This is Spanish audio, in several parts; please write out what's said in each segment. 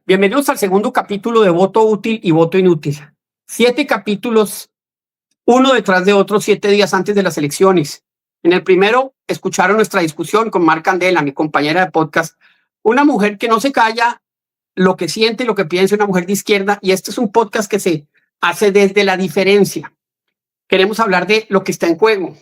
Bienvenidos al segundo capítulo de Voto Útil y Voto Inútil. 7 capítulos, uno detrás de otro, 7 días antes de las elecciones. En el primero, escucharon nuestra discusión con Mar Candela, mi compañera de podcast, una mujer que no se calla lo que siente, lo que piensa, una mujer de izquierda, y este es un podcast que se hace desde la diferencia. Queremos hablar de lo que está en juego,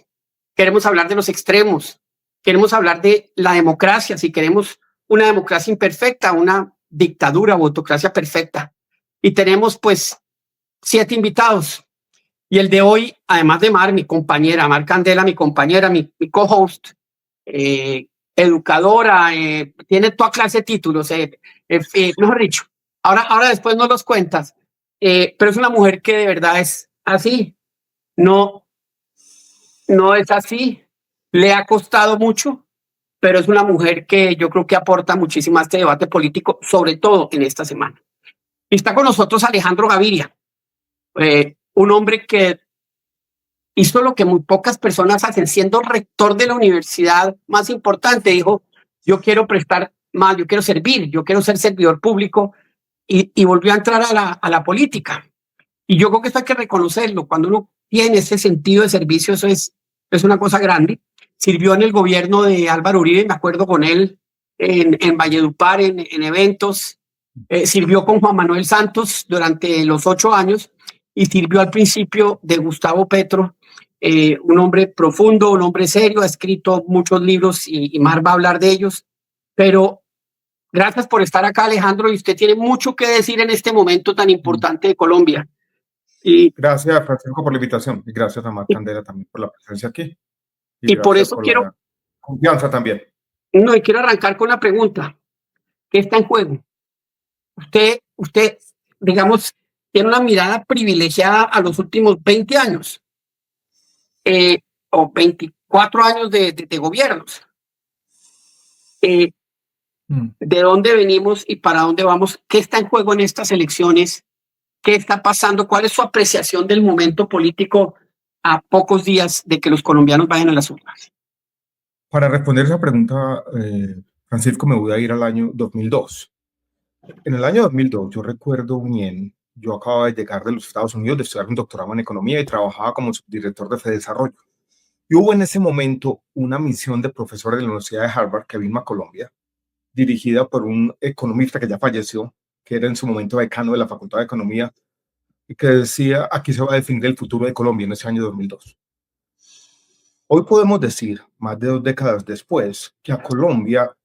queremos hablar de los extremos, queremos hablar de la democracia, si queremos una democracia imperfecta, una dictadura o autocracia perfecta. Y tenemos pues 7 invitados. Y el de hoy, además de Mar, mi compañera, Mar Candela, mi compañera, mi co-host, educadora, tiene toda clase de títulos, mejor dicho. Ahora después nos los cuentas. Pero es una mujer que de verdad es así. No es así. Le ha costado mucho, pero es una mujer que yo creo que aporta muchísimo a este debate político, sobre todo en esta semana. Y está con nosotros Alejandro Gaviria, un hombre que hizo lo que muy pocas personas hacen, siendo rector de la universidad más importante. Dijo, yo quiero prestar más, yo quiero servir, yo quiero ser servidor público, y volvió a entrar a la política. Y yo creo que esto hay que reconocerlo. Cuando uno tiene ese sentido de servicio, eso es una cosa grande. Sirvió en el gobierno de Álvaro Uribe, me acuerdo con él en Valledupar, en eventos. Sirvió con Juan Manuel Santos durante los 8 años y sirvió al principio de Gustavo Petro, un hombre profundo, un hombre serio, ha escrito muchos libros y Mar va a hablar de ellos. Pero gracias por estar acá, Alejandro, y usted tiene mucho que decir en este momento tan importante de Colombia. Y gracias, Francisco, por la invitación, y gracias a Mar Candela también por la presencia aquí. Y por eso quiero la confianza también. No, y quiero arrancar con la pregunta: ¿qué está en juego? Usted, digamos, tiene una mirada privilegiada a los últimos 20 años o 24 años de gobiernos. ¿De dónde venimos y para dónde vamos? ¿Qué está en juego en estas elecciones? ¿Qué está pasando? ¿Cuál es su apreciación del momento político a pocos días de que los colombianos vayan a las urnas? Para responder esa pregunta, Francisco, me voy a ir al año 2002. En el año 2002, yo recuerdo bien, yo acababa de llegar de los Estados Unidos de estudiar un doctorado en economía y trabajaba como subdirector de FEDesarrollo. Y hubo en ese momento una misión de profesores de la Universidad de Harvard que vino a Colombia, dirigida por un economista que ya falleció, que era en su momento decano de la Facultad de Economía, y que decía, aquí se va a definir el futuro de Colombia en ese año 2002. Hoy podemos decir, más de 2 décadas después, que a Colombia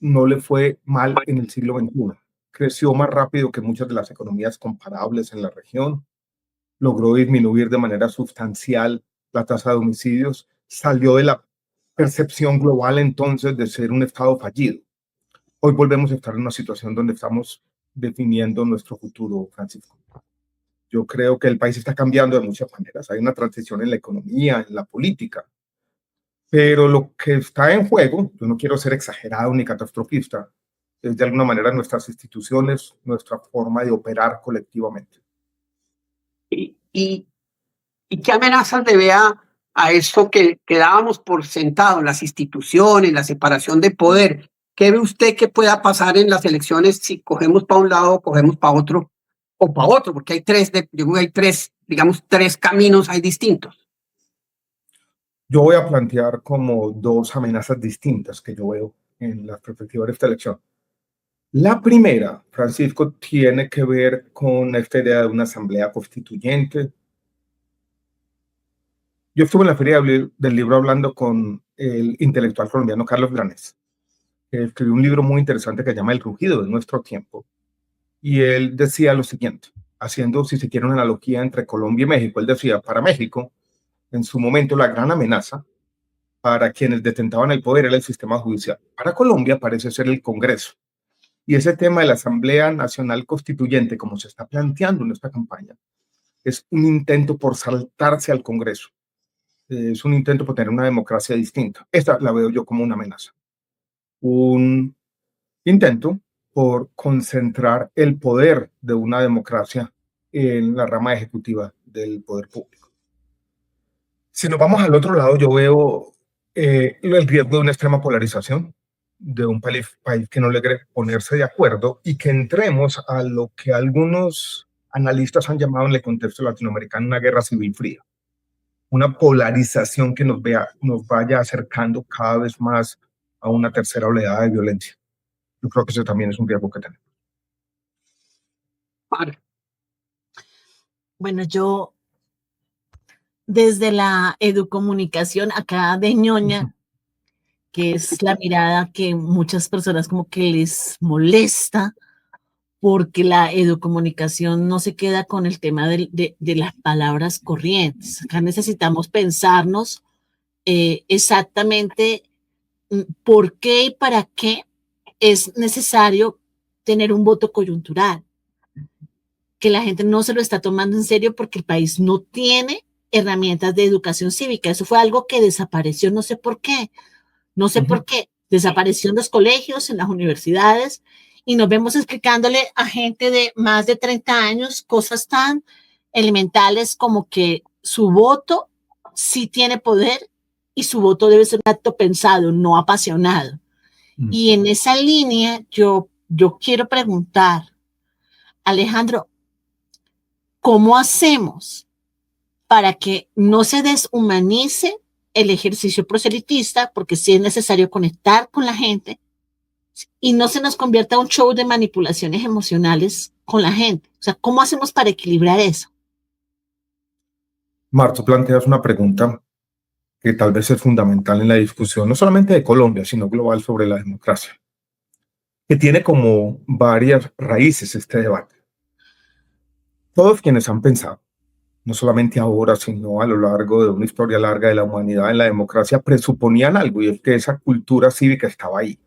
no le fue mal en el siglo XXI. Creció más rápido que muchas de las economías comparables en la región, logró disminuir de manera sustancial la tasa de homicidios, salió de la percepción global entonces de ser un Estado fallido. Hoy volvemos a estar en una situación donde estamos definiendo nuestro futuro, Francisco. Yo creo que el país está cambiando de muchas maneras. Hay una transición en la economía, en la política. Pero lo que está en juego, yo no quiero ser exagerado ni catastrofista, es de alguna manera nuestras instituciones, nuestra forma de operar colectivamente. ¿Y qué amenazas le ve a eso que dábamos por sentado, las instituciones, la separación de poder? ¿Qué ve usted que pueda pasar en las elecciones si cogemos para un lado, cogemos para otro o para otro? Porque hay tres caminos, hay distintos. Yo voy a plantear como 2 amenazas distintas que yo veo en la perspectiva de esta elección. La primera, Francisco, tiene que ver con esta idea de una asamblea constituyente. Yo estuve en la Feria del Libro hablando con el intelectual colombiano Carlos Granés, que escribió un libro muy interesante que se llama El rugido de nuestro tiempo. Y él decía lo siguiente, haciendo, si se quiere, una analogía entre Colombia y México. Él decía, para México, en su momento, la gran amenaza para quienes detentaban el poder era el sistema judicial. Para Colombia parece ser el Congreso. Y ese tema de la Asamblea Nacional Constituyente, como se está planteando en esta campaña, es un intento por saltarse al Congreso. Es un intento por tener una democracia distinta. Esta la veo yo como una amenaza. Un intento por concentrar el poder de una democracia en la rama ejecutiva del poder público. Si nos vamos al otro lado, yo veo el riesgo de una extrema polarización. de un país que no logre ponerse de acuerdo y que entremos a lo que algunos analistas han llamado en el contexto latinoamericano una guerra civil fría, una polarización que nos vaya acercando cada vez más a una tercera oleada de violencia. Yo creo que eso también es un riesgo que tenemos. Bueno, yo desde la educomunicación acá de ñoña, que es la mirada que muchas personas como que les molesta, porque la educomunicación no se queda con el tema de las palabras corrientes. Acá necesitamos pensarnos exactamente por qué y para qué es necesario tener un voto coyuntural, que la gente no se lo está tomando en serio porque el país no tiene herramientas de educación cívica. Eso fue algo que desapareció, no sé por qué, desapareció en los colegios, en las universidades, y nos vemos explicándole a gente de más de 30 años cosas tan elementales como que su voto sí tiene poder y su voto debe ser un acto pensado, no apasionado. Y en esa línea yo quiero preguntar, Alejandro, ¿cómo hacemos para que no se deshumanice el ejercicio proselitista? Porque sí es necesario conectar con la gente y no se nos convierta en un show de manipulaciones emocionales con la gente. O sea, ¿cómo hacemos para equilibrar eso? Marta, planteas una pregunta que tal vez es fundamental en la discusión, no solamente de Colombia, sino global sobre la democracia, que tiene como varias raíces este debate. Todos quienes han pensado, no solamente ahora, sino a lo largo de una historia larga de la humanidad en la democracia, presuponían algo, y es que esa cultura cívica estaba ahí.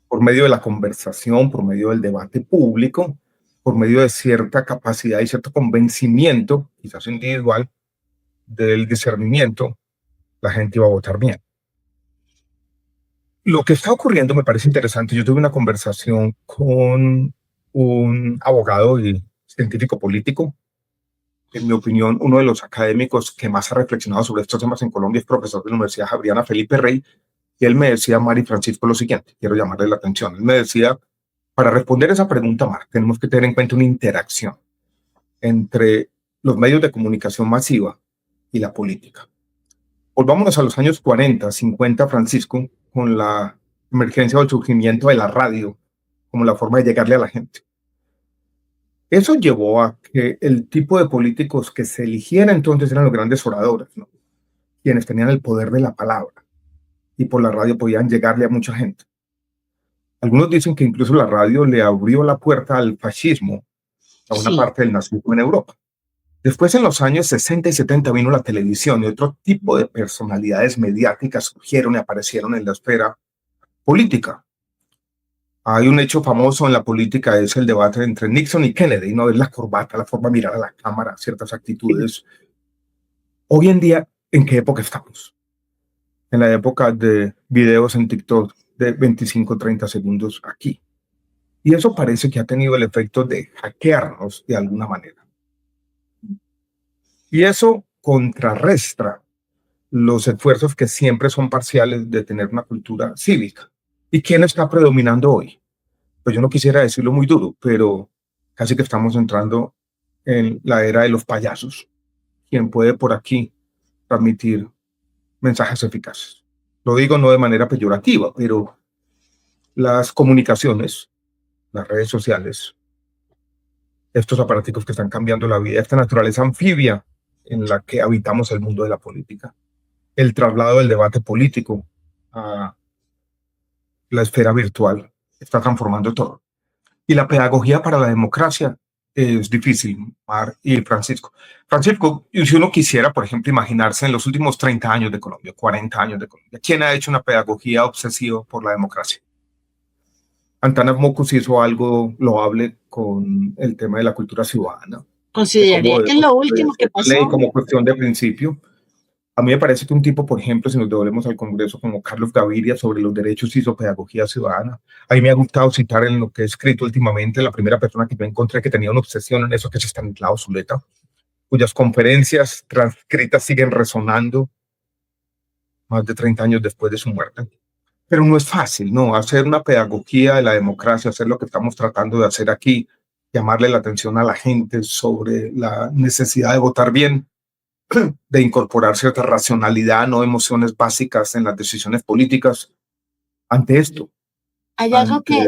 Por medio de la conversación, por medio del debate público, por medio de cierta capacidad y cierto convencimiento, quizás individual, del discernimiento, la gente iba a votar bien. Lo que está ocurriendo me parece interesante. Yo tuve una conversación con un abogado y científico político. En mi opinión, uno de los académicos que más ha reflexionado sobre estos temas en Colombia es profesor de la Universidad Javeriana, Felipe Rey, y él me decía, Mari Francisco, lo siguiente, quiero llamarle la atención. Él me decía, para responder esa pregunta, Mar, tenemos que tener en cuenta una interacción entre los medios de comunicación masiva y la política. Volvámonos a los años 40, 50, Francisco, con la emergencia o el surgimiento de la radio como la forma de llegarle a la gente. Eso llevó a que el tipo de políticos que se eligiera entonces eran los grandes oradores, ¿no? Quienes tenían el poder de la palabra y por la radio podían llegarle a mucha gente. Algunos dicen que incluso la radio le abrió la puerta al fascismo, a una parte del nazismo en Europa. Después, en los años 60 y 70, vino la televisión y otro tipo de personalidades mediáticas surgieron y aparecieron en la esfera política. Hay un hecho famoso en la política, es el debate entre Nixon y Kennedy, ¿no? Es la corbata, la forma de mirar a la cámara, ciertas actitudes. Hoy en día, ¿en qué época estamos? En la época de videos en TikTok de 25, 30 segundos aquí. Y eso parece que ha tenido el efecto de hackearnos de alguna manera. Y eso contrarresta los esfuerzos que siempre son parciales de tener una cultura cívica. ¿Y quién está predominando hoy? Pues yo no quisiera decirlo muy duro, pero casi que estamos entrando en la era de los payasos. Quien puede por aquí transmitir mensajes eficaces. Lo digo no de manera peyorativa, pero las comunicaciones, las redes sociales, estos aparatos que están cambiando la vida, esta naturaleza anfibia en la que habitamos el mundo de la política, el traslado del debate político a la esfera virtual, está transformando todo. Y la pedagogía para la democracia es difícil, Mar y Francisco. Francisco, si uno quisiera, por ejemplo, imaginarse en los últimos 30 años de Colombia, 40 años de Colombia, ¿quién ha hecho una pedagogía obsesiva por la democracia? Antanas Mockus hizo algo loable con el tema de la cultura ciudadana. Consideraría que es lo último que pasó. Ley como cuestión de principio. A mí me parece que un tipo, por ejemplo, si nos devolvemos al Congreso como Carlos Gaviria sobre los derechos hizo pedagogía ciudadana. A mí me ha gustado citar en lo que he escrito últimamente la primera persona que yo encontré que tenía una obsesión en eso, que es Estanislao Zuleta, cuyas conferencias transcritas siguen resonando. más de 30 años después de su muerte. Pero no es fácil, ¿no? Hacer una pedagogía de la democracia, hacer lo que estamos tratando de hacer aquí, llamarle la atención a la gente sobre la necesidad de votar bien, de incorporar cierta racionalidad, no emociones básicas en las decisiones políticas. Ante esto, Hay algo que,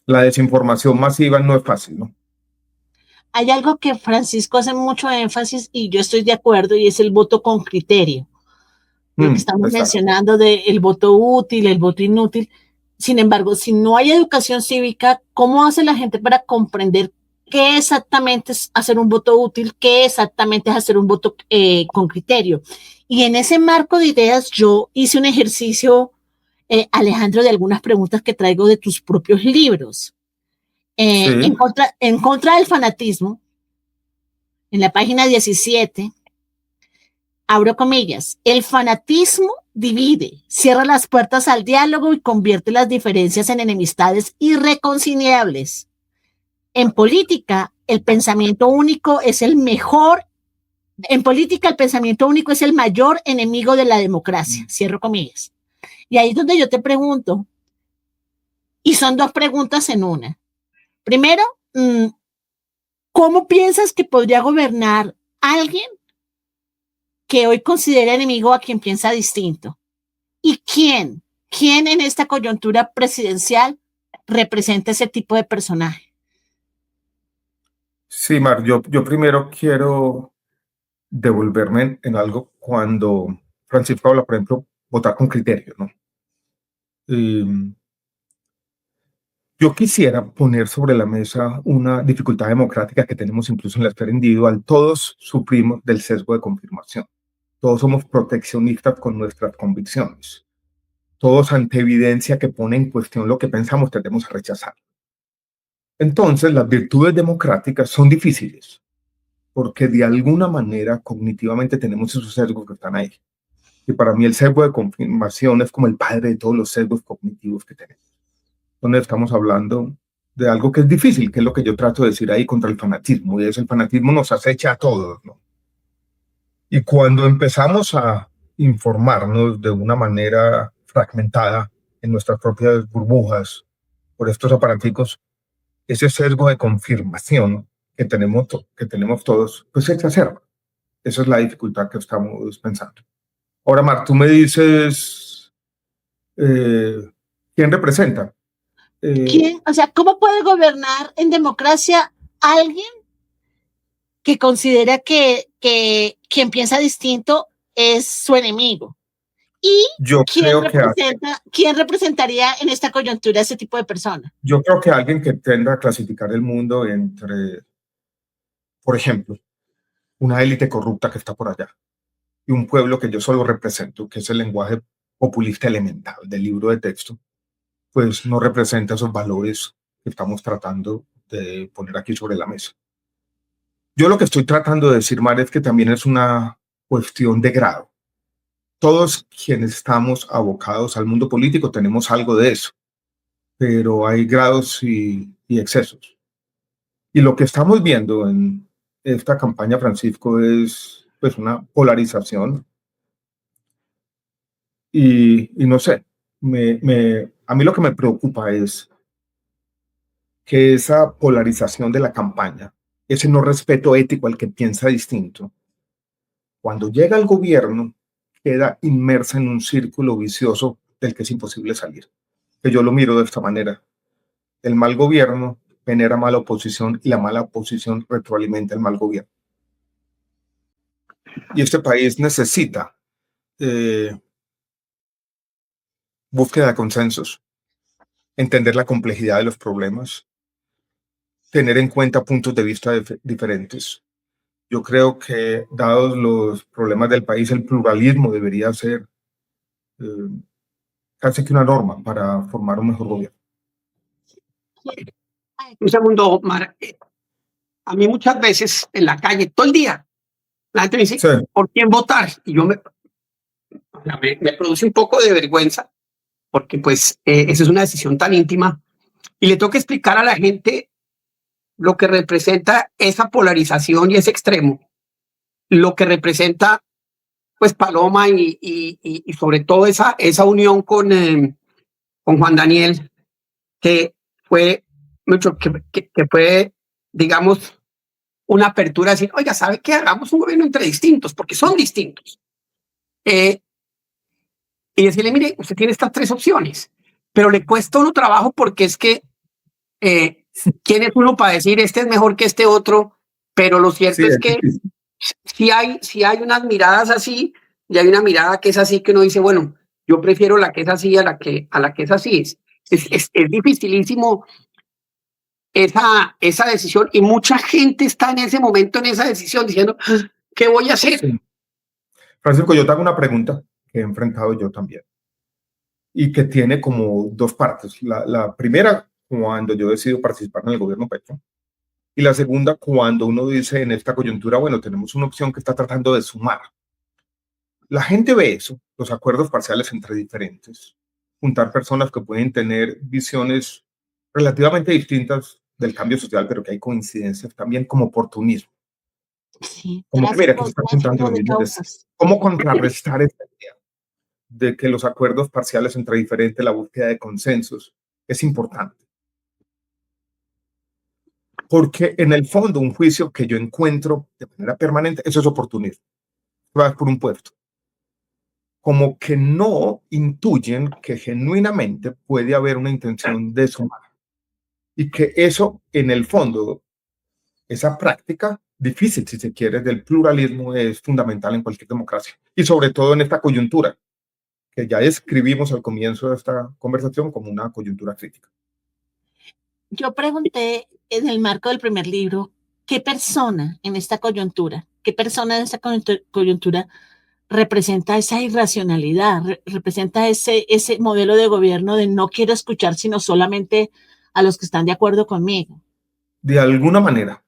la desinformación masiva no es fácil, ¿no? hay algo que Francisco hace mucho énfasis y yo estoy de acuerdo y es el voto con criterio. Lo que estamos Exacto. mencionando del voto útil, el voto inútil. Sin embargo, si no hay educación cívica, ¿cómo hace la gente para comprender qué exactamente es hacer un voto útil, qué exactamente es hacer un voto con criterio? Y en ese marco de ideas yo hice un ejercicio, Alejandro, de algunas preguntas que traigo de tus propios libros. Sí. En contra del fanatismo, en la página 17, abro comillas, el fanatismo divide, cierra las puertas al diálogo y convierte las diferencias en enemistades irreconciliables. En política, el pensamiento único es el mayor enemigo de la democracia. Cierro comillas. Y ahí es donde yo te pregunto, y son dos preguntas en una. Primero, ¿cómo piensas que podría gobernar alguien que hoy considera enemigo a quien piensa distinto? ¿Y quién en esta coyuntura presidencial representa ese tipo de personaje? Sí, Mar, yo primero quiero devolverme en algo cuando Francisco habla, por ejemplo, votar con criterio, ¿no? Yo quisiera poner sobre la mesa una dificultad democrática que tenemos incluso en la esfera individual. Todos sufrimos del sesgo de confirmación. Todos somos proteccionistas con nuestras convicciones. Todos ante evidencia que pone en cuestión lo que pensamos tendemos a rechazar. Entonces, las virtudes democráticas son difíciles porque de alguna manera cognitivamente tenemos esos sesgos que están ahí. Y para mí el sesgo de confirmación es como el padre de todos los sesgos cognitivos que tenemos. Donde estamos hablando de algo que es difícil, que es lo que yo trato de decir ahí contra el fanatismo, y es el fanatismo nos acecha a todos, ¿no? Y cuando empezamos a informarnos de una manera fragmentada en nuestras propias burbujas por estos aparaticos, ese sesgo de confirmación que tenemos todos, pues se exacerba. Esa es la dificultad que estamos pensando. Ahora, Mar, tú me dices, ¿quién representa? ¿Quién? O sea, ¿cómo puede gobernar en democracia alguien que considera que quien piensa distinto es su enemigo? ¿Y yo creo quién representaría en esta coyuntura a ese tipo de persona? Yo creo que alguien que tienda a clasificar el mundo entre, por ejemplo, una élite corrupta que está por allá y un pueblo que yo solo represento, que es el lenguaje populista elemental del libro de texto, pues no representa esos valores que estamos tratando de poner aquí sobre la mesa. Yo lo que estoy tratando de decir, Mar, es que también es una cuestión de grado. Todos quienes estamos abocados al mundo político tenemos algo de eso, pero hay grados y excesos. Y lo que estamos viendo en esta campaña, Francisco, es pues una polarización y no sé, a mí lo que me preocupa es que esa polarización de la campaña, ese no respeto ético al que piensa distinto, cuando llega al gobierno, queda inmersa en un círculo vicioso del que es imposible salir. Que yo lo miro de esta manera. El mal gobierno genera mala oposición y la mala oposición retroalimenta el mal gobierno. Y este país necesita búsqueda de consensos, entender la complejidad de los problemas, tener en cuenta puntos de vista diferentes. Yo creo que, dados los problemas del país, el pluralismo debería ser casi que una norma para formar un mejor gobierno. Un segundo, Mar. A mí muchas veces en la calle, todo el día, la gente me dice, Sí. ¿por quién votar? Y yo me produce un poco de vergüenza, porque pues esa es una decisión tan íntima, y le tengo que explicar a la gente lo que representa esa polarización y ese extremo, lo que representa pues Paloma y sobre todo esa unión con Juan Daniel, que fue mucho, que fue, digamos, una apertura a decir, oiga, ¿sabe qué? Hagamos un gobierno entre distintos, porque son distintos. Y decirle, mire, usted tiene estas tres opciones, pero le cuesta uno trabajo porque es que ¿quién es uno para decir este es mejor que este otro? Pero lo cierto es que si hay unas miradas así, y hay una mirada que es así, que uno dice, bueno, yo prefiero la que es así a la que es así. Es dificilísimo esa decisión, y mucha gente está en ese momento en esa decisión diciendo, ¿qué voy a hacer? Sí. Francisco, yo te hago una pregunta que he enfrentado yo también y que tiene como dos partes. La primera, cuando yo decido participar en el gobierno Petro, y la segunda, cuando uno dice en esta coyuntura, bueno, tenemos una opción que está tratando de sumar. La gente ve eso, los acuerdos parciales entre diferentes, juntar personas que pueden tener visiones relativamente distintas del cambio social, pero que hay coincidencias también, como oportunismo. Sí, Como que mira, que se están juntando tráfico los de mismos causas. ¿Cómo contrarrestar esta idea de que los acuerdos parciales entre diferentes, la búsqueda de consensos, es importante? Porque en el fondo un juicio que yo encuentro de manera permanente, eso es oportunismo. Vas por un puesto. Como que no intuyen que genuinamente puede haber una intención de sumar. Y que eso, en el fondo, esa práctica difícil, si se quiere, del pluralismo es fundamental en cualquier democracia. Y sobre todo en esta coyuntura, que ya describimos al comienzo de esta conversación como una coyuntura crítica. Yo pregunté en el marco del primer libro, ¿qué persona en esta coyuntura representa esa irracionalidad, representa ese modelo de gobierno de no quiero escuchar sino solamente a los que están de acuerdo conmigo? De alguna manera,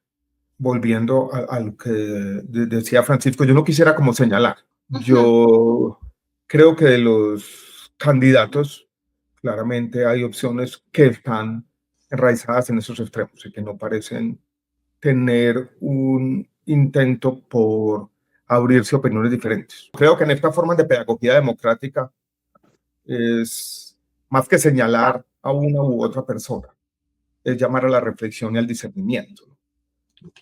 volviendo a lo que decía Francisco, yo no quisiera como señalar. Yo creo que de los candidatos, claramente hay opciones que están enraizadas en esos extremos y que no parecen tener un intento por abrirse a opiniones diferentes. Creo que en esta forma de pedagogía democrática es más que señalar a una u otra persona, es llamar a la reflexión y al discernimiento.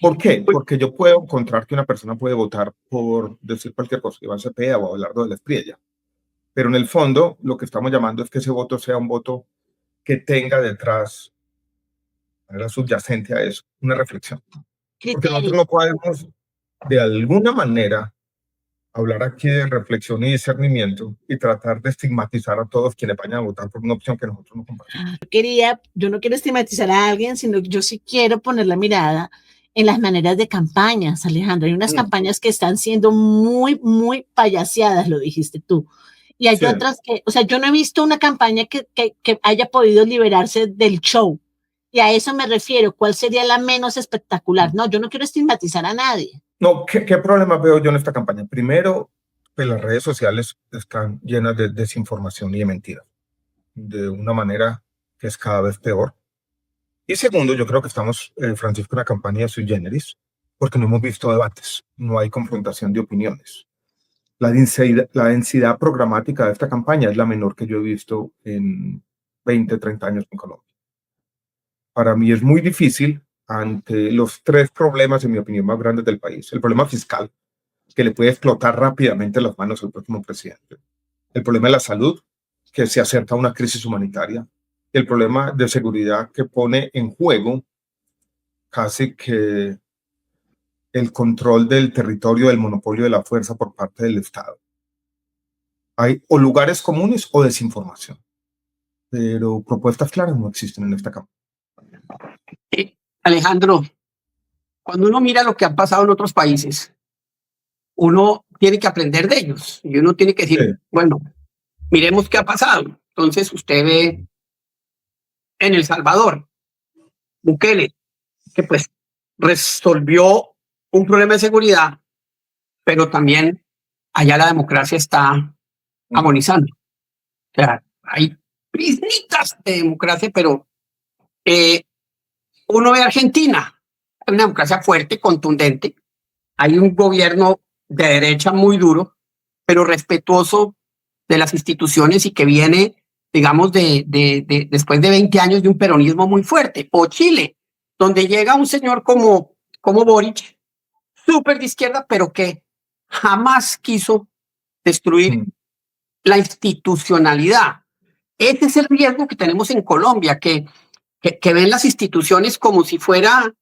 ¿Por qué? Porque yo puedo encontrar que una persona puede votar por decir cualquier cosa, Iván Cepeda o Abelardo de la Espriella, pero en el fondo lo que estamos llamando es que ese voto sea un voto que tenga detrás, de manera subyacente a eso, una reflexión. Porque nosotros no podemos, de alguna manera, hablar aquí de reflexión y discernimiento y tratar de estigmatizar a todos quienes vayan a votar por una opción que nosotros no compartimos. Yo no quiero estigmatizar a alguien, sino que yo sí quiero poner la mirada en las maneras de campañas, Alejandro. Hay unas campañas que están siendo muy, muy payaseadas, lo dijiste tú. Y hay otras que, o sea, yo no he visto una campaña que haya podido liberarse del show. Y a eso me refiero. ¿Cuál sería la menos espectacular? No, yo no quiero estigmatizar a nadie. No, ¿qué problema veo yo en esta campaña? Primero, que las redes sociales están llenas de desinformación y de mentiras, de una manera que es cada vez peor. Y segundo, yo creo que estamos, Francisco, en una campaña sui generis, porque no hemos visto debates, no hay confrontación de opiniones. La densidad programática de esta campaña es la menor que yo he visto en 20, 30 años en Colombia. Para mí es muy difícil, ante los tres problemas, en mi opinión, más grandes del país. El problema fiscal, que le puede explotar rápidamente las manos al próximo presidente. El problema de la salud, que se acerca a una crisis humanitaria. El problema de seguridad, que pone en juego casi que el control del territorio, del monopolio de la fuerza por parte del Estado. Hay o lugares comunes o desinformación, pero propuestas claras no existen en esta Cámara. Alejandro, cuando uno mira lo que ha pasado en otros países, uno tiene que aprender de ellos y uno tiene que decir, bueno, miremos qué ha pasado. Entonces usted ve en El Salvador, Bukele, que pues resolvió un problema de seguridad, pero también allá la democracia está agonizando. O sea, hay prisnitas de democracia, pero uno ve Argentina, hay una democracia fuerte, contundente, hay un gobierno de derecha muy duro, pero respetuoso de las instituciones y que viene, digamos, después de 20 años de un peronismo muy fuerte. O Chile, donde llega un señor como Boric, súper de izquierda, pero que jamás quiso destruir la institucionalidad. Ese es el riesgo que tenemos en Colombia, que ven las instituciones como si fuera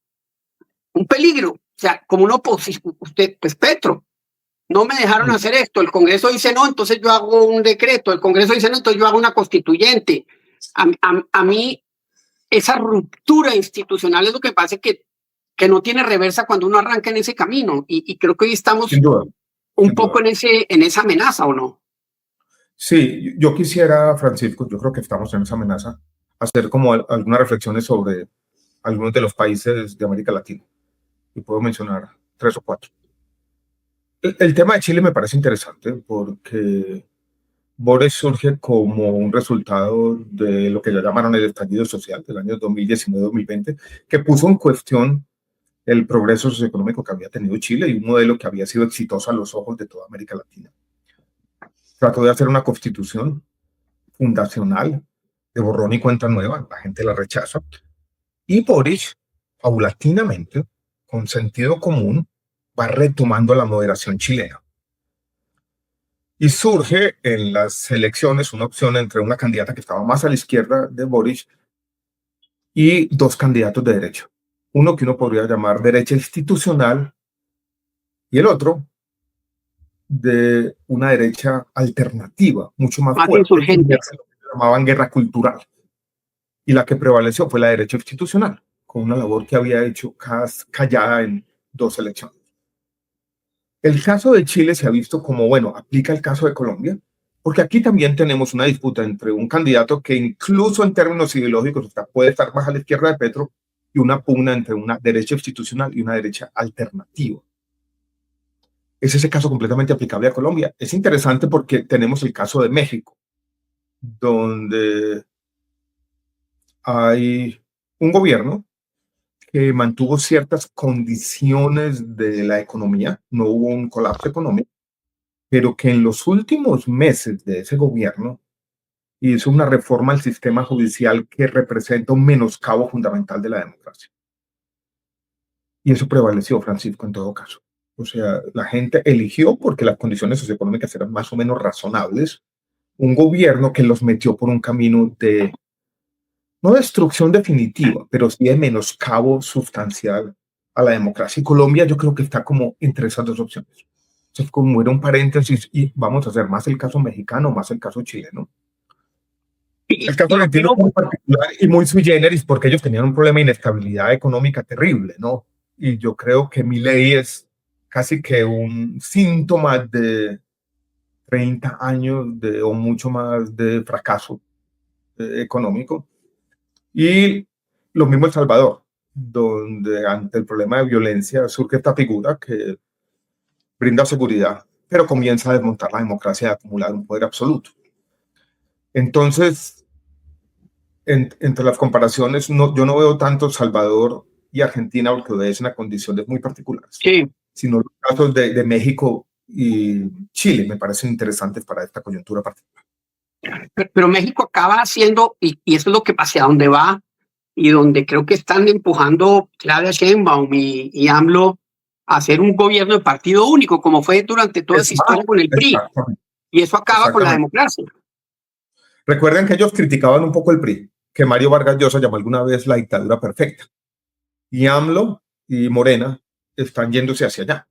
un peligro, o sea, como una oposición. Usted, pues Petro, no me dejaron hacer esto, el Congreso dice no, entonces yo hago un decreto, el Congreso dice no, entonces yo hago una constituyente. A mí, esa ruptura institucional es lo que pasa que no tiene reversa cuando uno arranca en ese camino, y creo que hoy estamos un poco en esa amenaza, ¿o no? Sí, yo quisiera, Francisco, yo creo que estamos en esa amenaza, hacer como algunas reflexiones sobre algunos de los países de América Latina. Y puedo mencionar 3 o 4. El tema de Chile me parece interesante porque Boric surge como un resultado de lo que ya llamaron el estallido social del año 2019-2020, que puso en cuestión el progreso socioeconómico que había tenido Chile y un modelo que había sido exitoso a los ojos de toda América Latina. Trató de hacer una constitución fundacional de borrón y cuenta nueva, la gente la rechaza, y Boric, paulatinamente, con sentido común, va retomando la moderación chilena. Y surge en las elecciones una opción entre una candidata que estaba más a la izquierda de Boric y 2 candidatos de derecha. Uno que uno podría llamar derecha institucional y el otro de una derecha alternativa, mucho más fuerte, insurgente. lo que llamaban guerra cultural. Y la que prevaleció fue la derecha institucional, con una labor que había hecho callada en 2 elecciones. El caso de Chile se ha visto como, bueno, aplica el caso de Colombia, porque aquí también tenemos una disputa entre un candidato que incluso en términos ideológicos puede estar más a la izquierda de Petro y una pugna entre una derecha institucional y una derecha alternativa. Es ese caso completamente aplicable a Colombia. Es interesante porque tenemos el caso de México, donde hay un gobierno que mantuvo ciertas condiciones de la economía, no hubo un colapso económico, pero que en los últimos meses de ese gobierno hizo una reforma al sistema judicial que representa un menoscabo fundamental de la democracia. Y eso prevaleció, Francisco, en todo caso. O sea, la gente eligió, porque las condiciones socioeconómicas eran más o menos razonables, un gobierno que los metió por un camino de, no destrucción definitiva, pero sí de menoscabo sustancial a la democracia. Y Colombia yo creo que está como entre esas 2 opciones. Entonces, como era un paréntesis, y vamos a hacer más el caso mexicano, más el caso chileno. El caso argentino es muy particular y muy sui generis porque ellos tenían un problema de inestabilidad económica terrible, ¿no? Y yo creo que Milei es casi que un síntoma de 30 años o mucho más de fracaso económico. Y lo mismo El Salvador, donde ante el problema de violencia surge esta figura que brinda seguridad, pero comienza a desmontar la democracia y a acumular un poder absoluto. Entonces, entre las comparaciones, yo no veo tanto Salvador y Argentina porque obedecen a condiciones muy particulares, sino los casos de México y Chile me parecen interesantes para esta coyuntura particular. Pero México acaba haciendo, y eso es lo que hacia donde va, y donde creo que están empujando Claudia Sheinbaum y AMLO a hacer un gobierno de partido único, como fue durante toda esa historia con el PRI. Y eso acaba con la democracia. Recuerden que ellos criticaban un poco el PRI, que Mario Vargas Llosa llamó alguna vez la dictadura perfecta. Y AMLO y Morena están yéndose hacia allá,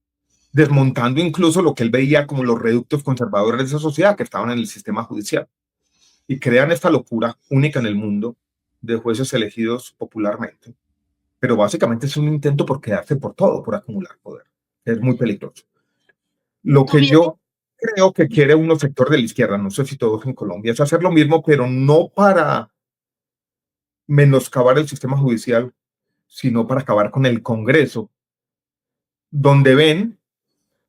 desmontando incluso lo que él veía como los reductos conservadores de esa sociedad que estaban en el sistema judicial. Y crean esta locura única en el mundo de jueces elegidos popularmente. Pero básicamente es un intento por quedarse por todo, por acumular poder. Es muy peligroso. Lo que yo creo que quiere uno sector de la izquierda, no sé si todos en Colombia, es hacer lo mismo, pero no para menoscabar el sistema judicial, sino para acabar con el Congreso, donde ven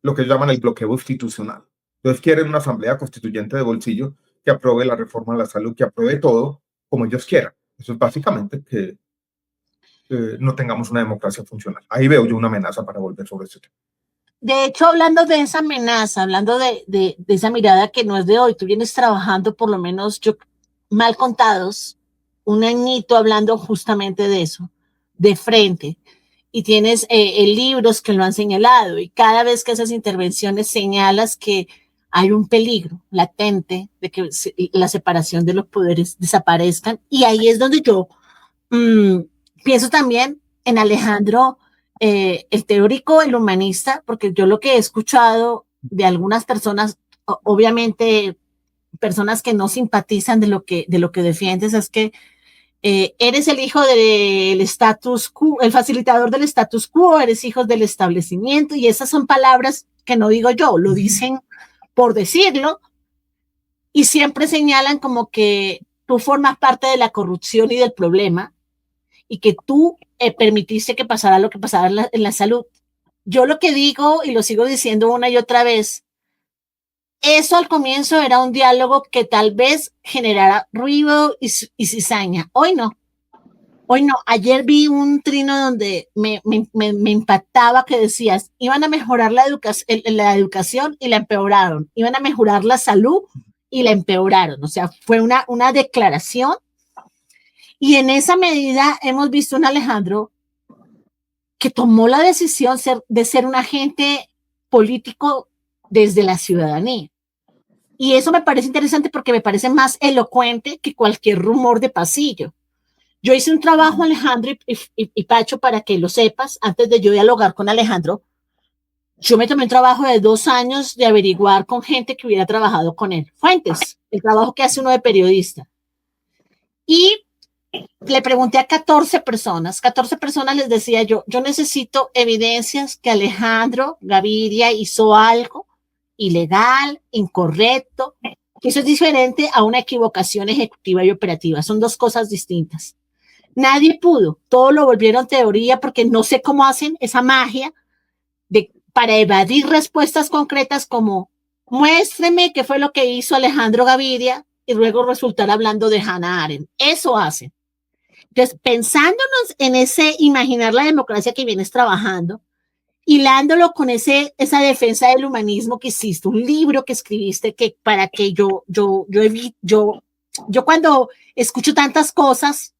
lo que llaman el bloqueo institucional. Entonces quieren una asamblea constituyente de bolsillo que apruebe la reforma a la salud, que apruebe todo como ellos quieran. Eso es básicamente que no tengamos una democracia funcional. Ahí veo yo una amenaza para volver sobre ese tema. De hecho, hablando de esa amenaza, hablando de esa mirada que no es de hoy, tú vienes trabajando por lo menos, yo mal contados, un añito hablando justamente de eso, de frente. Y tienes libros que lo han señalado y cada vez que haces intervenciones señalas que hay un peligro latente de que la separación de los poderes desaparezcan. Y ahí es donde yo pienso también en Alejandro, el teórico, el humanista, porque yo lo que he escuchado de algunas personas, obviamente personas que no simpatizan de lo que defiendes, es que eres el hijo del status quo, el facilitador del status quo, eres hijo del establecimiento, y esas son palabras que no digo yo, lo dicen por decirlo, y siempre señalan como que tú formas parte de la corrupción y del problema, y que tú permitiste que pasara lo que pasara en la salud. Yo lo que digo, y lo sigo diciendo una y otra vez, eso al comienzo era un diálogo que tal vez generara ruido y cizaña. Hoy no. Hoy no. Ayer vi un trino donde me impactaba que decías, iban a mejorar la educación y la empeoraron. Iban a mejorar la salud y la empeoraron. O sea, fue una declaración. Y en esa medida hemos visto un Alejandro que tomó la decisión de ser un agente político desde la ciudadanía. Y eso me parece interesante porque me parece más elocuente que cualquier rumor de pasillo. Yo hice un trabajo, Alejandro y Pacho, para que lo sepas, antes de yo dialogar con Alejandro, yo me tomé un trabajo de 2 años de averiguar con gente que hubiera trabajado con él. Fuentes, el trabajo que hace uno de periodista. Y le pregunté a 14 personas les decía yo necesito evidencias que Alejandro Gaviria hizo algo ilegal, incorrecto, que eso es diferente a una equivocación ejecutiva y operativa, son 2 cosas distintas. Nadie pudo, todo lo volvieron teoría porque no sé cómo hacen esa magia para evadir respuestas concretas como muéstreme qué fue lo que hizo Alejandro Gaviria y luego resultar hablando de Hannah Arendt. Eso hacen. Entonces, pensándonos en ese imaginar la democracia que vienes trabajando, hilándolo con esa defensa del humanismo que hiciste, un libro que escribiste que para que yo cuando escucho tantas cosas,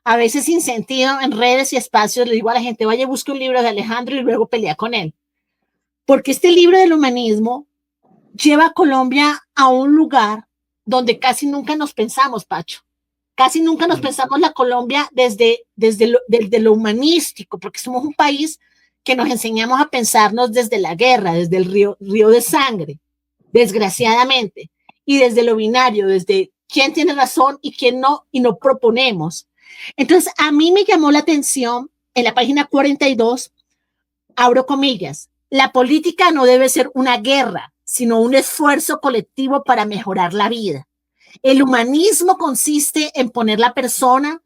a veces sin sentido en redes y espacios, le digo a la gente, vaya, busque un libro de Alejandro y luego pelea con él. Porque este libro del humanismo lleva a Colombia a un lugar donde casi nunca nos pensamos, Pacho. Casi nunca nos pensamos la Colombia desde lo humanístico, porque somos un país que nos enseñamos a pensarnos desde la guerra, desde el río de sangre, desgraciadamente, y desde lo binario, desde quién tiene razón y quién no, y no proponemos. Entonces, a mí me llamó la atención en la página 42, abro comillas, la política no debe ser una guerra, sino un esfuerzo colectivo para mejorar la vida. El humanismo consiste en poner la persona,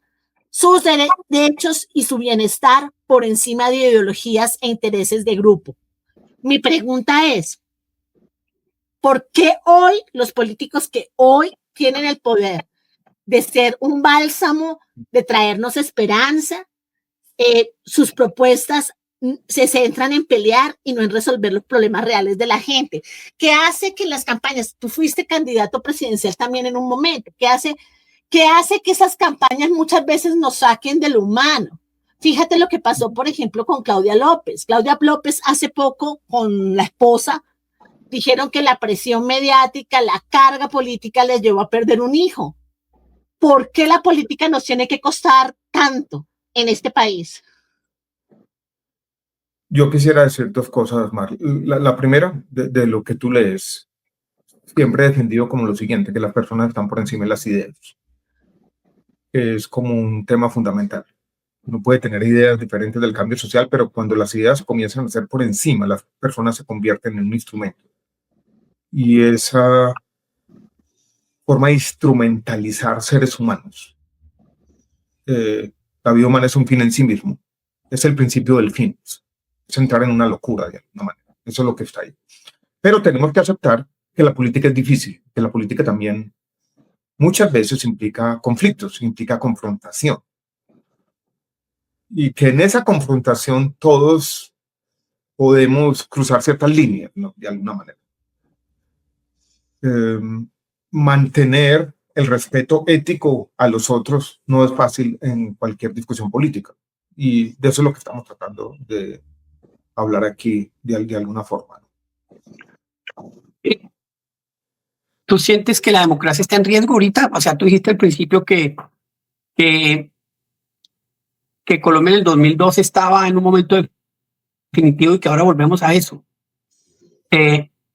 sus derechos y su bienestar por encima de ideologías e intereses de grupo. Mi pregunta es, ¿por qué hoy los políticos que hoy tienen el poder de ser un bálsamo, de traernos esperanza, sus propuestas se centran en pelear y no en resolver los problemas reales de la gente? ¿Qué hace que las campañas, tú fuiste candidato presidencial también en un momento, qué hace que esas campañas muchas veces nos saquen de lo humano? Fíjate lo que pasó, por ejemplo, con Claudia López. Claudia López hace poco con la esposa dijeron que la presión mediática, la carga política les llevó a perder un hijo. ¿Por qué la política nos tiene que costar tanto en este país? Yo quisiera decir 2 cosas, Mar. La primera, de lo que tú lees, siempre he defendido como lo siguiente, que las personas están por encima de las ideas. Es como un tema fundamental. Uno puede tener ideas diferentes del cambio social, pero cuando las ideas comienzan a ser por encima, las personas se convierten en un instrumento. Y esa forma de instrumentalizar seres humanos. La vida humana es un fin en sí mismo. Es el principio del fin. Es entrar en una locura de alguna manera. Eso es lo que está ahí. Pero tenemos que aceptar que la política es difícil, que la política también muchas veces implica conflictos, implica confrontación. Y que en esa confrontación todos podemos cruzar ciertas líneas, ¿no? De alguna manera. Mantener el respeto ético a los otros no es fácil en cualquier discusión política. Y de eso es lo que estamos tratando de hablar aquí de alguna forma. ¿Tú sientes que la democracia está en riesgo ahorita? O sea, tú dijiste al principio que Colombia en el 2002 estaba en un momento definitivo y que ahora volvemos a eso.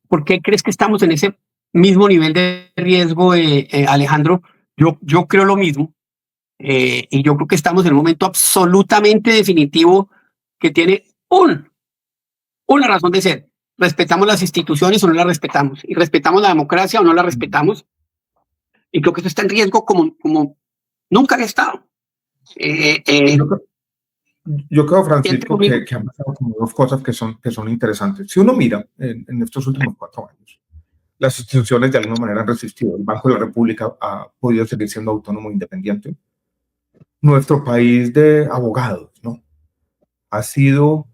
¿Por qué crees que estamos en ese mismo nivel de riesgo, Alejandro? Yo creo lo mismo. Y yo creo que estamos en un momento absolutamente definitivo que tiene una razón de ser. ¿Respetamos las instituciones o no las respetamos? ¿Y respetamos la democracia o no la respetamos? Y creo que esto está en riesgo como nunca había estado. Yo creo, Francisco, que han pasado como dos cosas que son interesantes. Si uno mira en estos últimos 4 años, las instituciones de alguna manera han resistido. El Banco de la República ha podido seguir siendo autónomo e independiente. Nuestro país de abogados, ¿no?, ha sido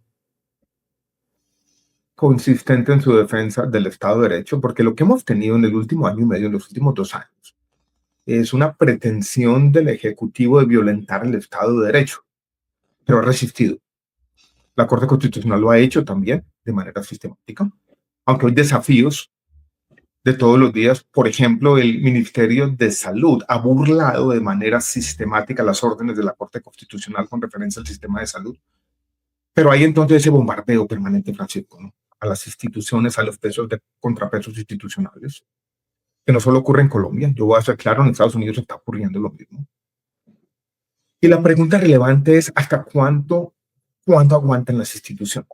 consistente en su defensa del Estado de Derecho, porque lo que hemos tenido en el último año y medio, en los últimos 2 años, es una pretensión del Ejecutivo de violentar el Estado de Derecho, pero ha resistido. La Corte Constitucional lo ha hecho también de manera sistemática, aunque hay desafíos de todos los días. Por ejemplo, el Ministerio de Salud ha burlado de manera sistemática las órdenes de la Corte Constitucional con referencia al sistema de salud. Pero hay entonces ese bombardeo permanente, Francisco, ¿no?, a las instituciones, a los pesos de contrapesos institucionales, que no solo ocurre en Colombia. Yo voy a ser claro, en Estados Unidos está ocurriendo lo mismo. Y la pregunta relevante es, ¿hasta cuánto aguantan las instituciones?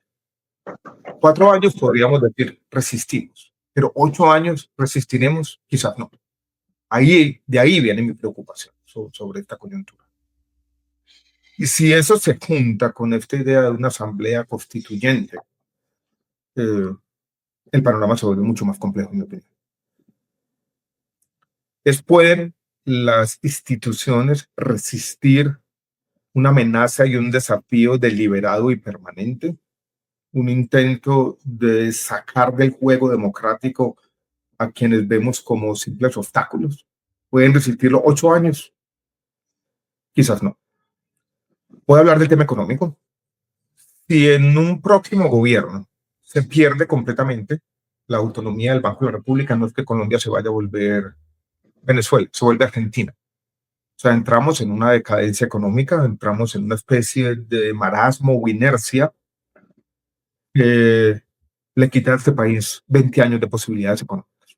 4 años podríamos decir resistimos, pero 8 años resistiremos, quizás no. De ahí viene mi preocupación sobre esta coyuntura. Y si eso se junta con esta idea de una asamblea constituyente, el panorama se vuelve mucho más complejo, en mi opinión. ¿Pueden las instituciones resistir una amenaza y un desafío deliberado y permanente? Un intento de sacar del juego democrático a quienes vemos como simples obstáculos. ¿Pueden resistirlo 8 años? Quizás no. Voy a hablar del tema económico. Si en un próximo gobierno se pierde completamente la autonomía del Banco de la República, no es que Colombia se vaya a volver Venezuela, se vuelve Argentina. O sea, entramos en una decadencia económica, entramos en una especie de marasmo o inercia que le quita a este país 20 años de posibilidades económicas.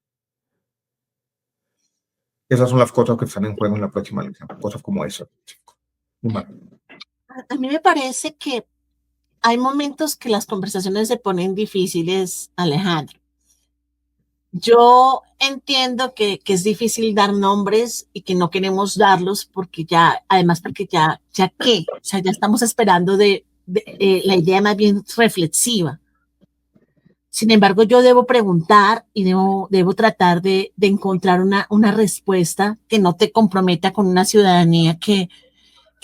Esas son las cosas que están en juego en la próxima elección, cosas como esas. A mí me parece que hay momentos que las conversaciones se ponen difíciles, Alejandro. Yo entiendo que es difícil dar nombres y que no queremos darlos porque además porque ya qué, o sea, ya estamos esperando de la idea más bien reflexiva. Sin embargo, yo debo preguntar y debo tratar de encontrar una respuesta que no te comprometa con una ciudadanía que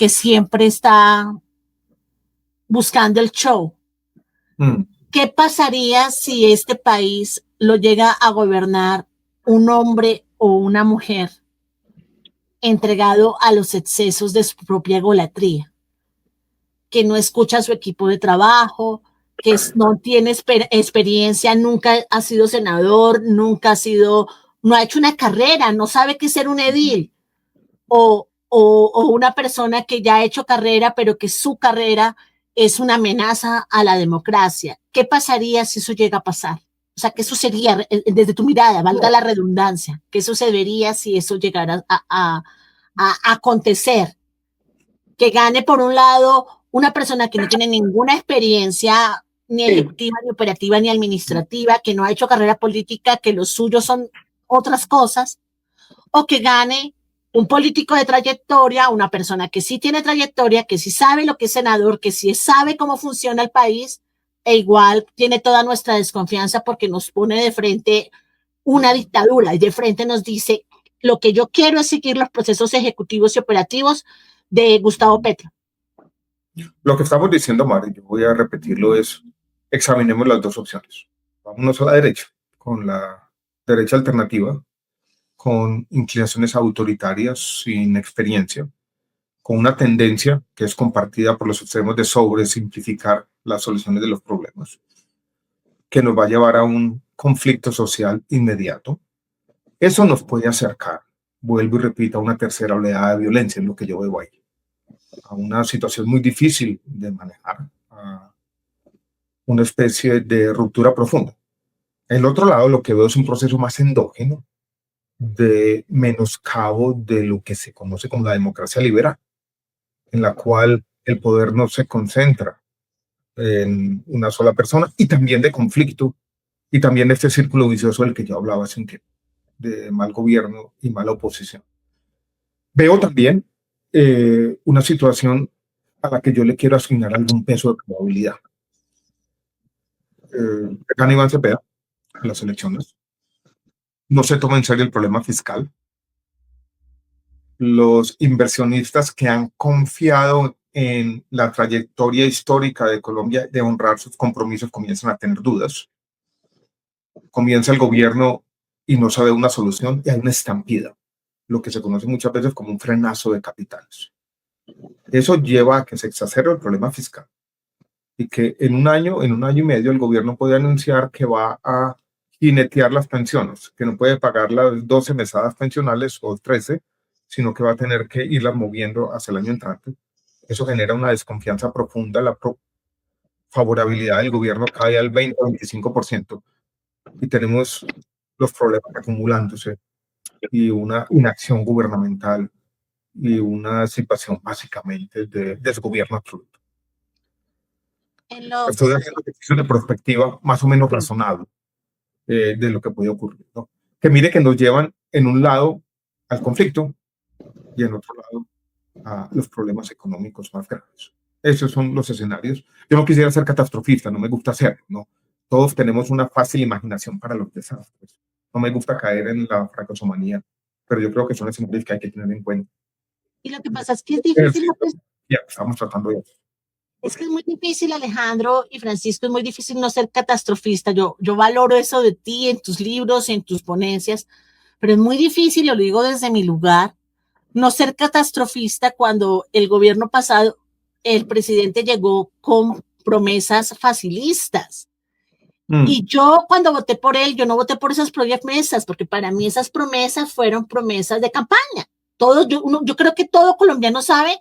siempre está buscando el show. ¿Qué pasaría si este país lo llega a gobernar un hombre o una mujer entregado a los excesos de su propia egolatría? Que no escucha a su equipo de trabajo, que no tiene experiencia, nunca ha sido senador, no ha hecho una carrera, no sabe qué es ser un edil, o una persona que ya ha hecho carrera, pero que su carrera es una amenaza a la democracia. ¿Qué pasaría si eso llega a pasar? O sea, ¿qué sucedería desde tu mirada, valga la redundancia? ¿Qué sucedería si eso llegara a acontecer? Que gane, por un lado, una persona que no tiene ninguna experiencia ni ejecutiva, ni operativa, ni administrativa, que no ha hecho carrera política, que los suyos son otras cosas, o que gane un político de trayectoria, una persona que sí tiene trayectoria, que sí sabe lo que es senador, que sí sabe cómo funciona el país, e igual tiene toda nuestra desconfianza porque nos pone de frente una dictadura y de frente nos dice, lo que yo quiero es seguir los procesos ejecutivos y operativos de Gustavo Petro. Lo que estamos diciendo, Mari, yo voy a repetirlo, es examinemos las dos opciones. Vámonos a la derecha, con la derecha alternativa, con inclinaciones autoritarias, sin experiencia, con una tendencia que es compartida por los extremos de sobresimplificar las soluciones de los problemas, que nos va a llevar a un conflicto social inmediato. Eso nos puede acercar, vuelvo y repito, a una tercera oleada de violencia, en lo que yo veo ahí, a una situación muy difícil de manejar, a una especie de ruptura profunda. El otro lado, lo que veo es un proceso más endógeno de menoscabo de lo que se conoce como la democracia liberal, en la cual el poder no se concentra en una sola persona, y también de conflicto, y también de este círculo vicioso del que yo hablaba hace un tiempo, de mal gobierno y mala oposición. Veo también una situación a la que yo le quiero asignar algún peso de probabilidad. Gana Iván Cepeda en las elecciones. No se toma en serio el problema fiscal. Los inversionistas que han confiado en la trayectoria histórica de Colombia de honrar sus compromisos comienzan a tener dudas. Comienza el gobierno y no sabe una solución y hay una estampida, lo que se conoce muchas veces como un frenazo de capitales. Eso lleva a que se exacerbe el problema fiscal y que en un año y medio el gobierno puede anunciar que va a jinetear las pensiones, que no puede pagar las 12 mesadas pensionales o 13, sino que va a tener que irlas moviendo hacia el año entrante. Eso genera una desconfianza profunda, la favorabilidad del gobierno cae al 20 o 25% y tenemos los problemas acumulándose y una inacción gubernamental y una situación básicamente de desgobierno absoluto. Estoy haciendo ejercicios de perspectiva más o menos razonable de lo que puede ocurrir, ¿no? Que mire que nos llevan en un lado al conflicto y en otro lado a los problemas económicos más graves. Esos son los escenarios. Yo no quisiera ser catastrofista, no me gusta hacerlo, ¿no? Todos tenemos una fácil imaginación para los desastres. No me gusta caer en la fracasomanía, pero yo creo que son escenarios que hay que tener en cuenta. Y lo que pasa es que es difícil. Ya, estamos tratando de eso. Es que es muy difícil, Alejandro y Francisco, es muy difícil no ser catastrofista. Yo valoro eso de ti en tus libros, en tus ponencias, pero es muy difícil, lo digo desde mi lugar, no ser catastrofista cuando el gobierno pasado, el presidente llegó con promesas facilistas. Y yo cuando voté por él, yo no voté por esas promesas, porque para mí esas promesas fueron promesas de campaña. Yo creo que todo colombiano sabe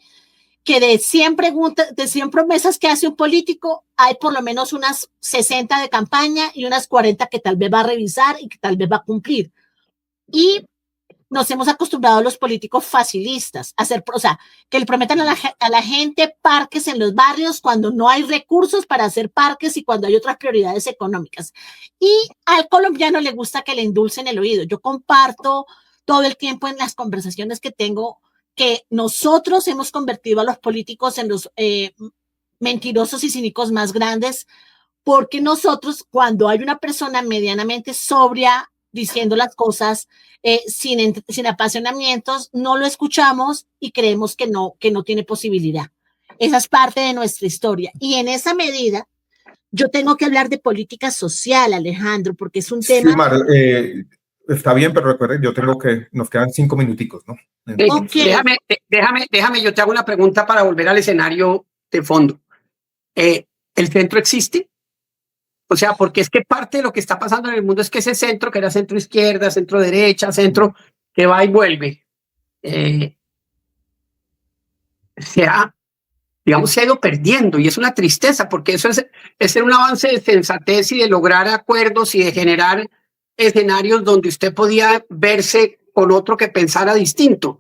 que de 100 preguntas, de 100 promesas que hace un político, hay por lo menos unas 60 de campaña y unas 40 que tal vez va a revisar y que tal vez va a cumplir. Y nos hemos acostumbrado a los políticos facilistas, a hacer, o sea, que le prometan a la gente parques en los barrios cuando no hay recursos para hacer parques y cuando hay otras prioridades económicas. Y al colombiano le gusta que le endulcen el oído. Yo comparto todo el tiempo en las conversaciones que tengo que nosotros hemos convertido a los políticos en los mentirosos y cínicos más grandes, porque nosotros, cuando hay una persona medianamente sobria diciendo las cosas sin apasionamientos, no lo escuchamos y creemos que no tiene posibilidad. Esa es parte de nuestra historia. Y en esa medida, yo tengo que hablar de política social, Alejandro, porque es un tema... Sí, Mar, está bien, pero recuerden, nos quedan 5 minuticos, ¿no? Okay. Déjame, yo te hago una pregunta para volver al escenario de fondo. ¿El centro existe? O sea, porque es que parte de lo que está pasando en el mundo es que ese centro, que era centro izquierda, centro derecha, centro que va y vuelve, se ha ido perdiendo, y es una tristeza, porque eso es un avance de sensatez y de lograr acuerdos y de generar escenarios donde usted podía verse con otro que pensara distinto.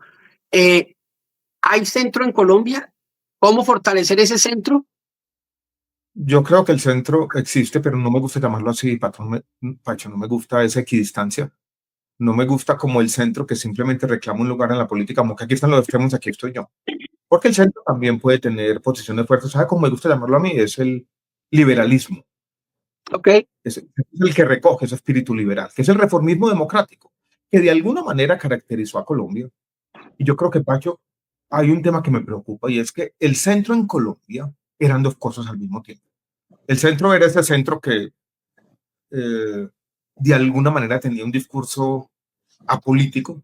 ¿Hay centro en Colombia? ¿Cómo fortalecer ese centro? Yo creo que el centro existe, pero no me gusta llamarlo así, Pacho, no me gusta esa equidistancia. No me gusta como el centro que simplemente reclama un lugar en la política, como que aquí están los extremos, aquí estoy yo. Porque el centro también puede tener posiciones fuertes. ¿Sabe cómo me gusta llamarlo a mí? Es el liberalismo. Okay. Es el que recoge ese espíritu liberal, que es el reformismo democrático, que de alguna manera caracterizó a Colombia. Y yo creo que, Pacho, hay un tema que me preocupa, y es que el centro en Colombia eran dos cosas al mismo tiempo. El centro era ese centro que de alguna manera tenía un discurso apolítico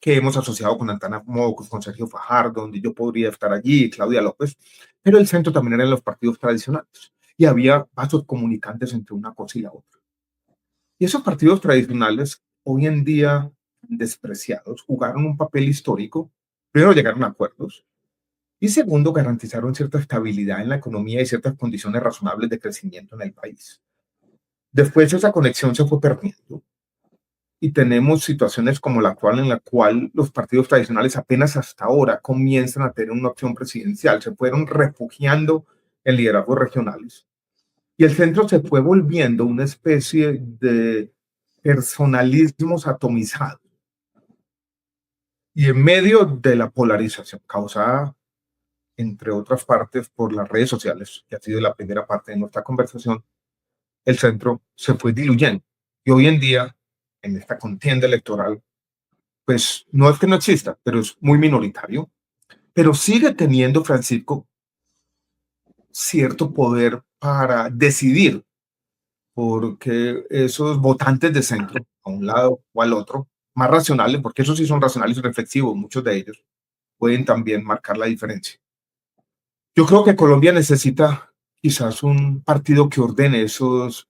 que hemos asociado con Antana Mocos, con Sergio Fajardo, donde yo podría estar allí, Claudia López, pero el centro también eran los partidos tradicionales y había vasos comunicantes entre una cosa y la otra. Y esos partidos tradicionales, hoy en día despreciados, jugaron un papel histórico. Primero, llegaron a acuerdos y segundo, garantizaron cierta estabilidad en la economía y ciertas condiciones razonables de crecimiento en el país. Después esa conexión se fue perdiendo y tenemos situaciones como la actual en la cual los partidos tradicionales apenas hasta ahora comienzan a tener una opción presidencial, se fueron refugiando en liderazgos regionales y el centro se fue volviendo una especie de personalismos atomizados. Y en medio de la polarización causada, entre otras partes, por las redes sociales, que ha sido la primera parte de nuestra conversación, el centro se fue diluyendo. Y hoy en día, en esta contienda electoral, pues no es que no exista, pero es muy minoritario, pero sigue teniendo, Francisco, cierto poder para decidir, porque esos votantes de centro, a un lado o al otro, más racionales, porque esos sí son racionales y reflexivos, muchos de ellos, pueden también marcar la diferencia. Yo creo que Colombia necesita quizás un partido que ordene esos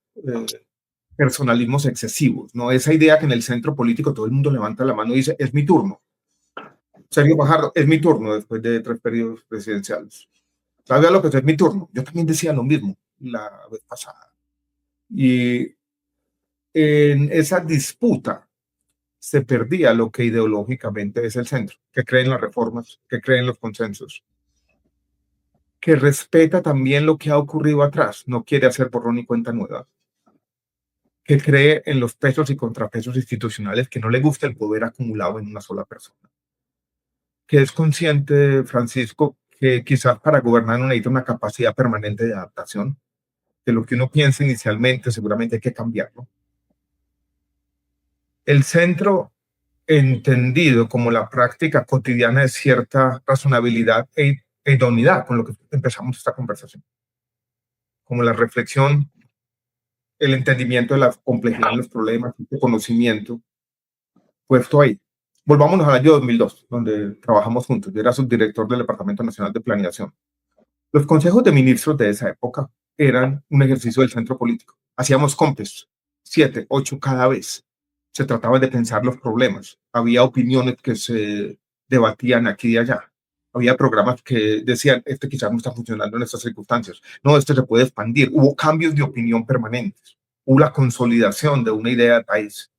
personalismos excesivos, ¿no? Esa idea que en el centro político todo el mundo levanta la mano y dice, es mi turno. Sergio Fajardo, es mi turno después de 3 periodos presidenciales. Claudia López, es mi turno. Yo también decía lo mismo la vez pasada. Y en esa disputa se perdía lo que ideológicamente es el centro, que cree en las reformas, que cree en los consensos, que respeta también lo que ha ocurrido atrás, no quiere hacer borrón y cuenta nueva, que cree en los pesos y contrapesos institucionales, que no le gusta el poder acumulado en una sola persona, que es consciente, Francisco, que quizás para gobernar no necesita una capacidad permanente de adaptación, que lo que uno piensa inicialmente seguramente hay que cambiarlo. El centro, entendido como la práctica cotidiana de cierta razonabilidad e idoneidad, con lo que empezamos esta conversación, como la reflexión, el entendimiento de la complejidad de los problemas, el conocimiento, puesto ahí. Volvámonos al año 2002, donde trabajamos juntos. Yo era subdirector del Departamento Nacional de Planeación. Los consejos de ministros de esa época eran un ejercicio del centro político. Hacíamos compes, 7, 8 cada vez. Se trataba de pensar los problemas. Había opiniones que se debatían aquí y allá. Había programas que decían, este quizás no está funcionando en estas circunstancias. No, este se puede expandir. Hubo cambios de opinión permanentes. Hubo la consolidación de una idea de país.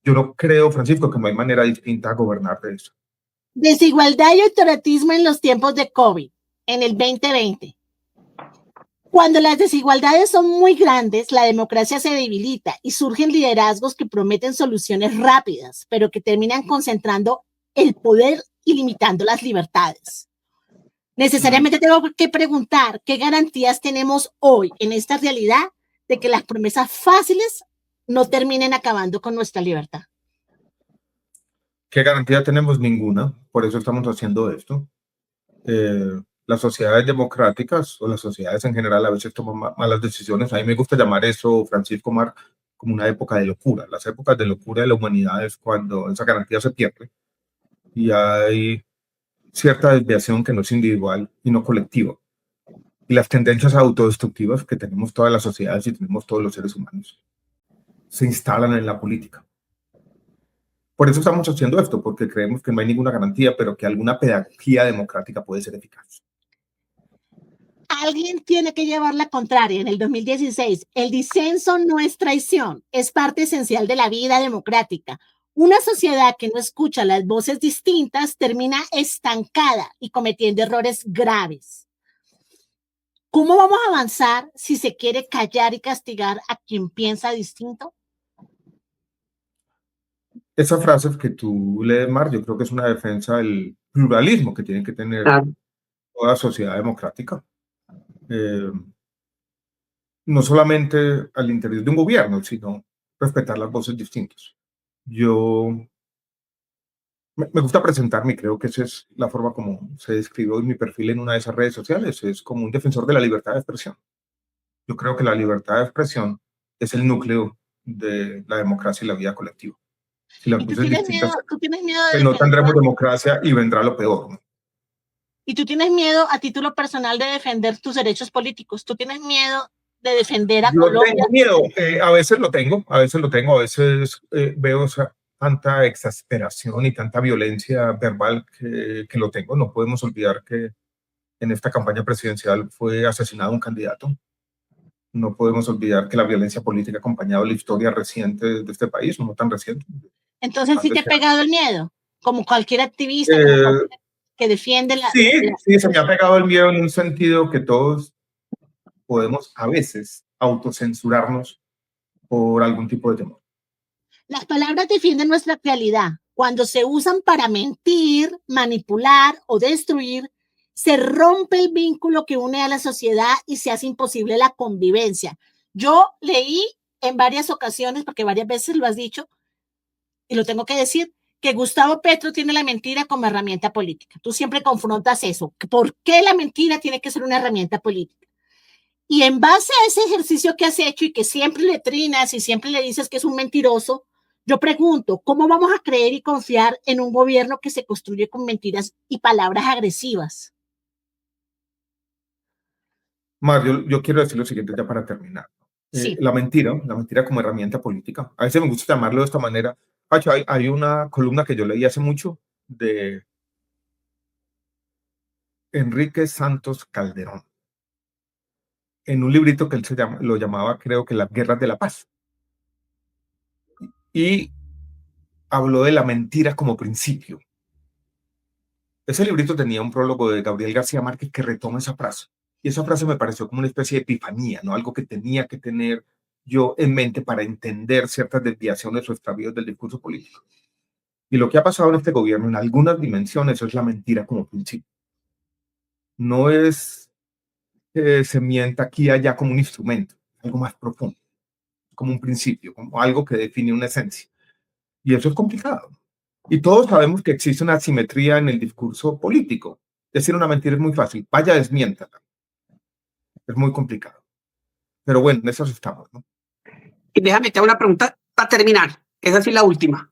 Yo no creo, Francisco, que no hay manera distinta a gobernar de eso. Desigualdad y autoritarismo en los tiempos de COVID, en el 2020. Cuando las desigualdades son muy grandes, la democracia se debilita y surgen liderazgos que prometen soluciones rápidas, pero que terminan concentrando el poder y limitando las libertades. Necesariamente tengo que preguntar qué garantías tenemos hoy en esta realidad de que las promesas fáciles no terminen acabando con nuestra libertad. ¿Qué garantía tenemos? Ninguna. Por eso estamos haciendo esto. Las sociedades democráticas o las sociedades en general a veces toman malas decisiones. A mí me gusta llamar eso, Francisco Mar, como una época de locura. Las épocas de locura de la humanidad es cuando esa garantía se pierde y hay cierta desviación que no es individual y no colectiva. Y las tendencias autodestructivas que tenemos todas las sociedades y tenemos todos los seres humanos se instalan en la política. Por eso estamos haciendo esto, porque creemos que no hay ninguna garantía, pero que alguna pedagogía democrática puede ser eficaz. Alguien tiene que llevar la contraria. En el 2016, el disenso no es traición, es parte esencial de la vida democrática. Una sociedad que no escucha las voces distintas termina estancada y cometiendo errores graves. ¿Cómo vamos a avanzar si se quiere callar y castigar a quien piensa distinto? Esa frase que tú lees, Mar, yo creo que es una defensa del pluralismo que tiene que tener toda sociedad democrática. No solamente al interior de un gobierno, sino respetar las voces distintas. Yo me gusta presentarme y creo que esa es la forma como se describió en mi perfil en una de esas redes sociales. Es como un defensor de la libertad de expresión. Yo creo que la libertad de expresión es el núcleo de la democracia y la vida colectiva. Si las ¿Y voces distintas, tú tienes miedo de pues no defender? tendremos democracia y vendrá lo peor, ¿no? ¿Y tú tienes miedo a título personal de defender tus derechos políticos? ¿Tú tienes miedo de defender a Yo Colombia? tengo miedo, a veces lo tengo, a veces veo tanta exasperación y tanta violencia verbal que lo tengo. No podemos olvidar que en esta campaña presidencial fue asesinado un candidato. No podemos olvidar que la violencia política ha acompañado la historia reciente de este país, no tan reciente. Entonces sí te ha pegado el miedo, como cualquier activista, como cualquier que defiende sí, se me ha pegado el miedo en un sentido que todos podemos a veces autocensurarnos por algún tipo de temor. Las palabras defienden nuestra realidad. Cuando se usan para mentir, manipular o destruir, se rompe el vínculo que une a la sociedad y se hace imposible la convivencia. Yo leí en varias ocasiones, porque varias veces lo has dicho, y lo tengo que decir, que Gustavo Petro tiene la mentira como herramienta política. Tú siempre confrontas eso. ¿Por qué la mentira tiene que ser una herramienta política? Y en base a ese ejercicio que has hecho y que siempre le trinas y siempre le dices que es un mentiroso, yo pregunto, ¿cómo vamos a creer y confiar en un gobierno que se construye con mentiras y palabras agresivas? Mar, yo quiero decir lo siguiente ya para terminar. Sí. La mentira como herramienta política. A veces me gusta llamarlo de esta manera. Hay una columna que yo leí hace mucho de Enrique Santos Calderón, en un librito que él lo llamaba, creo que Las Guerras de la Paz. Y habló de la mentira como principio. Ese librito tenía un prólogo de Gabriel García Márquez que retoma esa frase. Y esa frase me pareció como una especie de epifanía, ¿no? Algo que tenía que tener yo en mente para entender ciertas desviaciones o extravíos del discurso político. Y lo que ha pasado en este gobierno, en algunas dimensiones, es la mentira como principio. No es que se mienta aquí y allá como un instrumento, algo más profundo, como un principio, como algo que define una esencia. Y eso es complicado. Y todos sabemos que existe una asimetría en el discurso político. Decir una mentira es muy fácil, vaya, desmiéntala. Es muy complicado. Pero bueno, en eso estamos, ¿no? Y déjame te hago una pregunta para terminar. Esa sí la última.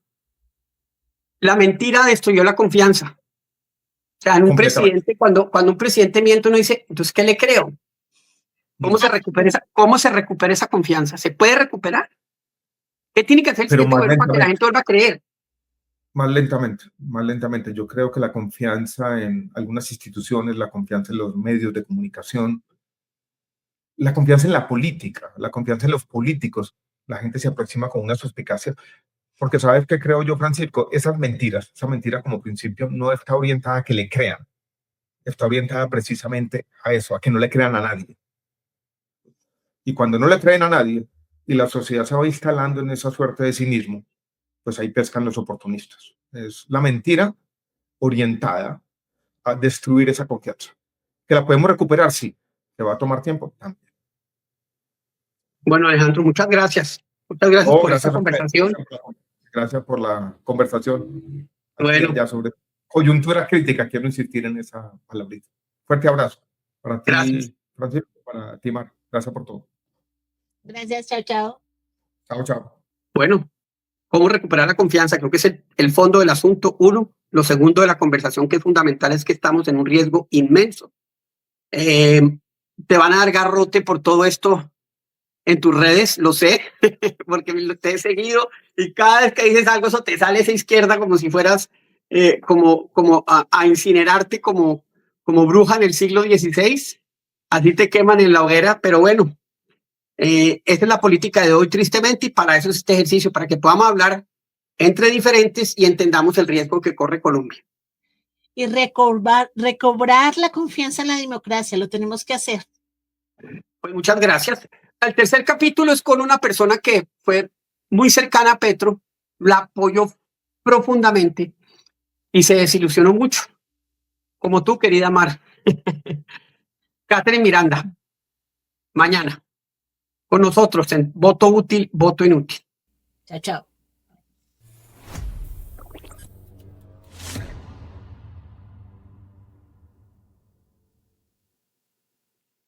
La mentira destruyó la confianza. O sea, en un presidente, cuando un presidente miente, uno dice, entonces, ¿qué le creo? ¿Cómo se recupera esa confianza? ¿Se puede recuperar? ¿Qué tiene que hacer el siguiente gobierno para que la gente vuelva a creer? Más lentamente. Yo creo que la confianza en algunas instituciones, la confianza en los medios de comunicación, la confianza en la política, la confianza en los políticos, la gente se aproxima con una suspicacia. Porque ¿sabes qué creo yo, Francisco? Esa mentira como principio no está orientada a que le crean. Está orientada precisamente a eso, a que no le crean a nadie. Y cuando no le creen a nadie y la sociedad se va instalando en esa suerte de cinismo, pues ahí pescan los oportunistas. Es la mentira orientada a destruir esa confianza. ¿Que la podemos recuperar? Sí. ¿Que va a tomar tiempo? También. Bueno, Alejandro, muchas gracias. Muchas gracias por esta conversación. Gracias por la conversación. Bueno. Ya sobre coyuntura crítica, quiero insistir en esa palabrita. Fuerte abrazo para ti, gracias. Francisco, para ti, Mar. Gracias por todo. Gracias, chao. Chao. Bueno, ¿cómo recuperar la confianza? Creo que es el fondo del asunto. Uno, lo segundo de la conversación que es fundamental es que estamos en un riesgo inmenso. Te van a dar garrote por todo esto en tus redes, lo sé, porque te he seguido y cada vez que dices algo eso te sale esa izquierda como si fueras como a incinerarte como bruja en el siglo XVI. Así te queman en la hoguera, pero bueno, esa es la política de hoy, tristemente, y para eso es este ejercicio, para que podamos hablar entre diferentes y entendamos el riesgo que corre Colombia. Y recobrar la confianza en la democracia, lo tenemos que hacer. Pues muchas gracias. El tercer capítulo es con una persona que fue muy cercana a Petro, la apoyó profundamente y se desilusionó mucho, como tú, querida Mar. Catherine Miranda, mañana, con nosotros en Voto Útil, Voto Inútil. Chao.